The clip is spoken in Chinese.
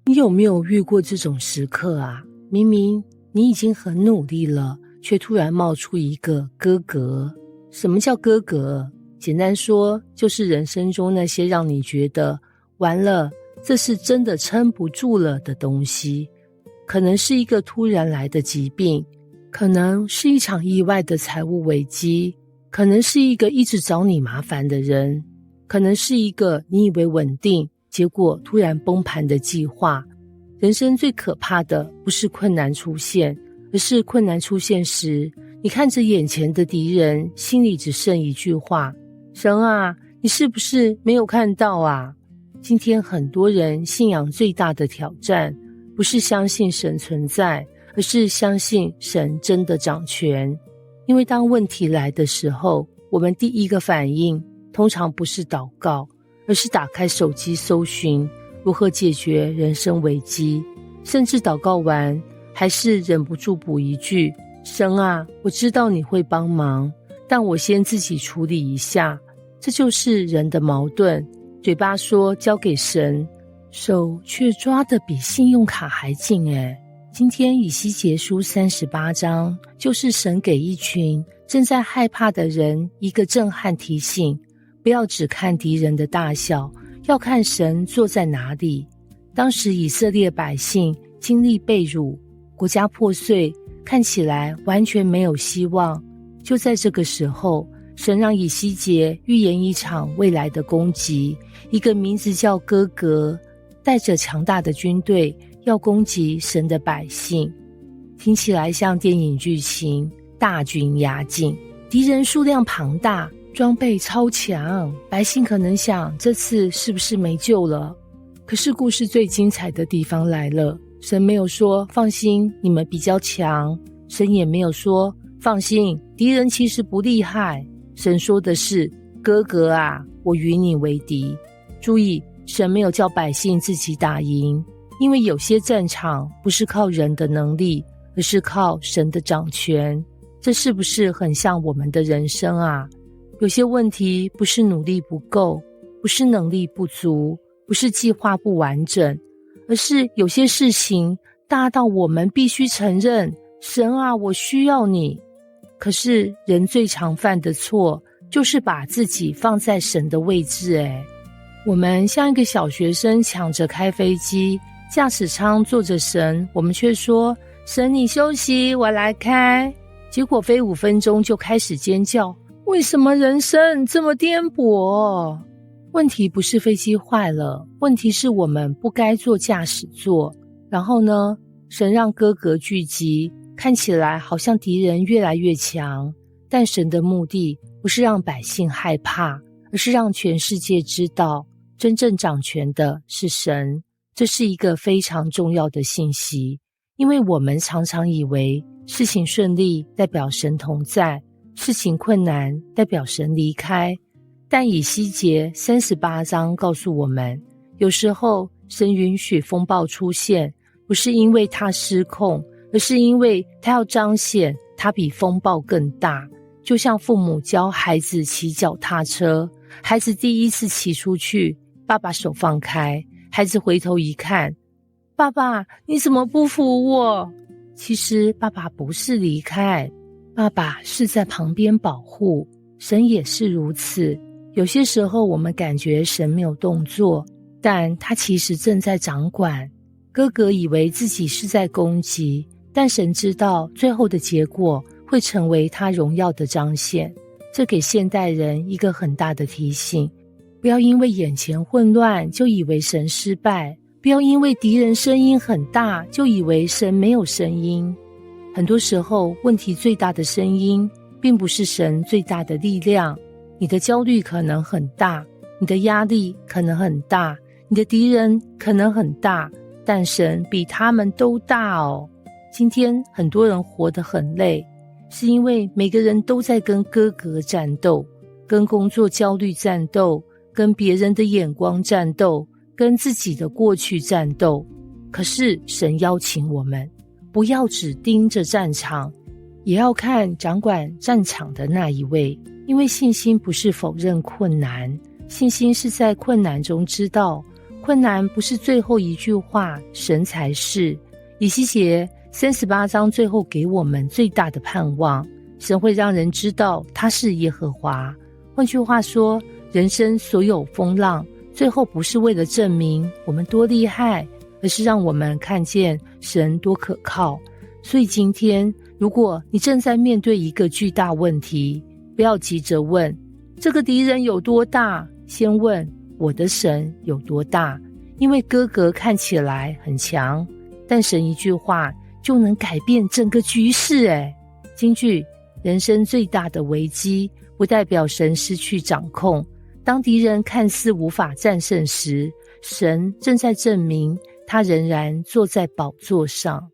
你有沒有遇過這種時刻啊？明明你已經很努力了，卻突然冒出一個哥格。什麼叫哥格？簡單說，就是人生中那些讓你覺得完了，這是真的撐不住了的東西。可能是一個突然來的疾病，可能是一場意外的財務危機，可能是一個一直找你麻煩的人，可能是一個你以為穩定，結果突然崩盤的計劃。人生最可怕的不是困難出現，而是困難出現時，你看着眼前的敵人，心裡只剩一句話：神啊，你是不是沒有看到啊？今天很多人信仰最大的挑戰，不是相信神存在，而是相信神真的掌權。因為當問題來的時候，我們第一個反應通常不是禱告，而是打開手機搜尋如何解決人生危機，甚至禱告完還是忍不住補一句：神啊，我知道你會幫忙，但我先自己處理一下。這就是人的矛盾，嘴巴說交給神，手卻抓得比信用卡還緊。今天以西結書38章，就是神給一群正在害怕的人一個震撼提醒，不要只看敵人的大小，要看神坐在哪裡。當時以色列百姓經歷被辱，國家破碎，看起來完全沒有希望。就在這個時候，神讓以西結預言一場未來的攻擊，一個名字叫哥格，帶着強大的軍隊要攻擊神的百姓。聽起來像電影劇情，大軍壓境，敵人數量龐大，裝備超強，百姓可能想這次是不是沒救了？可是故事最精彩的地方來了，神沒有說放心，你們比較強，神也没有說放心，敵人其實不厲害。神說的是，哥格啊，我與你為敵。注意，神沒有叫百姓自己打贏，因為有些戰場不是靠人的能力，而是靠神的掌權。這是不是很像我們的人生啊？有些問題不是努力不夠，不是能力不足，不是計劃不完整，而是有些事情大到我們必須承認，神啊，我需要你。可是人最常犯的錯，就是把自己放在神的位置。我們像一個小學生搶着開飛機，駕駛艙坐着神，我們卻說，神你休息，我來開。結果飛5分鐘就開始尖叫，為什麼人生這麼顛簸？問題不是飛機壞了，問題是我們不該坐駕駛座。然後呢，神讓哥格聚集，看起來好像敵人越來越強，但神的目的不是讓百姓害怕，而是讓全世界知道，真正掌權的是神。這是一個非常重要的信息，因為我們常常以為事情順利代表神同在，事情困難代表神離開。但以西結38章告訴我們，有時候神允許風暴出現，不是因為他失控，而是因為他要彰顯他比風暴更大。就像父母教孩子騎腳踏車，孩子第一次騎出去，爸爸手放開，孩子回頭一看，爸爸你怎麼不扶我？其實爸爸不是離開，爸爸是在旁邊保護。神也是如此，有些時候我們感覺神沒有動作，但他其實正在掌管。哥格以為自己是在攻擊，但神知道最後的結果會成為他榮耀的彰顯。這給現代人一個很大的提醒，不要因為眼前混亂就以為神失敗，不要因為敵人聲音很大就以為神沒有聲音。很多時候問題最大的聲音並不是神最大的力量。你的焦慮可能很大，你的壓力可能很大，你的敵人可能很大，但神比他們都大哦。今天很多人活得很累，是因為每個人都在跟哥格戰鬥，跟工作焦慮戰鬥，跟別人的眼光戰鬥，跟自己的過去戰鬥。可是神邀請我們，不要只盯着戰場，也要看掌管戰場的那一位。因為信心不是否認困難，信心是在困難中知道，困難不是最後一句話，神才是。以西結38章最後給我們最大的盼望，神會讓人知道他是耶和華。換句話說，人生所有風浪，最後不是為了證明我們多厲害，而是讓我們看見神多可靠。所以今天，如果你正在面對一個巨大問題，不要急着問這個敵人有多大，先問我的神有多大。因為哥哥看起來很強，但神一句話就能改變整個局勢。金句：人生最大的危機不代表神失去掌控，當敵人看似無法戰勝時，神正在證明他仍然坐在寶座上。